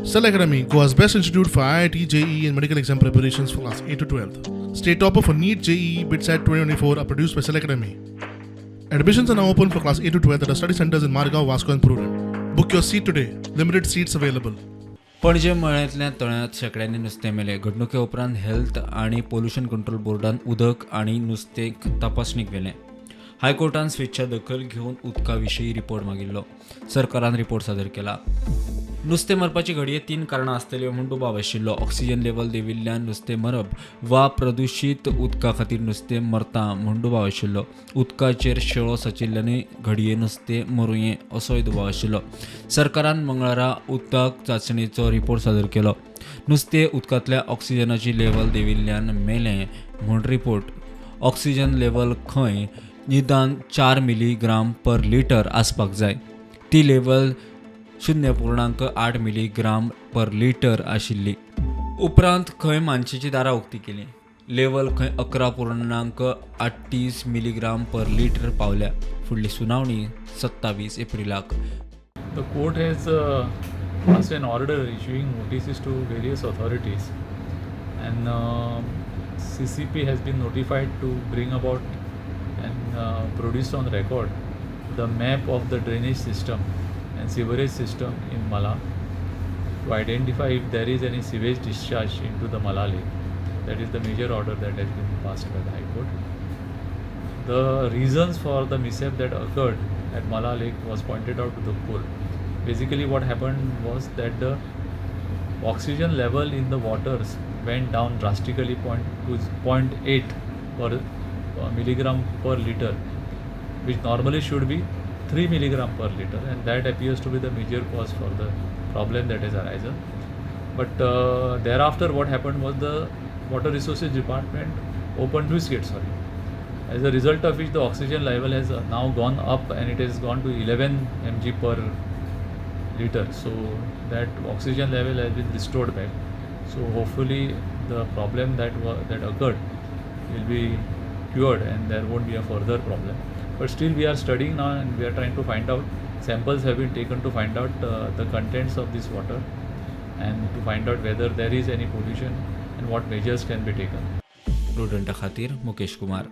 Cell Academy, Goa's best institute for IIT, JEE and medical exam preparations for class 8 to 12th. State topper for NEET, JEE, BITSAT 2024 are produced by Cell Academy. Admissions are now open for class 8 to 12th at our study centers in Margao, Vasco and Prudent. Book your seat today. Limited seats available. Panaji मळ्यांतल्या तळ्यांत शेकड्यांनी नुस्तें मेलें. घडणुके उपरांत health आनी pollution control बोर्डान उदक आनी नुस्तें तपासणीक व्हेलें. हायकोर्टान स्वेच्छा दखल घेवन उदका विशीं रिपोर्ट मागिल्लो. सरकारान रिपोर्ट सादर केला. नुस्तें मरपाची घडये 3 कारणां आसतली म्हूण दुबाव आशिल्लो. ऑक्सिजन लेवल देंविल्ल्यान नुस्तें मरप वा प्रदुशीत उदका खातीर नुस्तें मरता म्हूण दुबाव आशिल्लो. उदकाचेर शेळो साचिल्ल्यानूय घडये नुस्तें मरुंये असोय दुबाव आशिल्लो. सरकारान मंगळारा उदक चांचणेचो रिपोर्ट सादर केलो. नुस्तें उदकांतल्या ऑक्सिजनाची लेवल देंविल्ल्यान मेलें म्हूण रिपोर्ट. ऑक्सिजन लेवल खंय निदान 4 मिलीग्राम पर लिटर आसपाक जाय. ती लेवल 0.8 मिलीग्राम पर लिटर आशिल्ली. उपरांत खंय मानशेची दारां उक्ती केली. लेवल खंय 11.38 मिलीग्राम पर लिटर पावल्या. फुडली सुनावणी 27 एप्रिलाक. The court has passed an order issuing notices to various authorities, and CCP has been notified to bring about and produce on record the map of the drainage system and sewerage system in Mala to identify if there is any sewage discharge into the Mala lake. That is the major order that has been passed by the High Court. The reasons for the mishap that occurred at Mala Lake was pointed out to the court. Basically what happened was that the oxygen level in the waters went down drastically to 0.8 per milligram per liter, which normally should be 3 milligram per liter, and that appears to be the major cause for the problem that has arisen. But thereafter what happened was the Water Resources Department opened sluice gates, as a result of which the oxygen level has now gone up and it has gone to 11 mg per liter. So that oxygen level has been restored back. So hopefully the problem that occurred will be cured and there won't be a further problem. But still we are studying now and we are trying to find out. Samples have been taken to find out the contents of this water and to find out whether there is any pollution and what measures can be taken. Prudent खातीर मुकेश कुमार.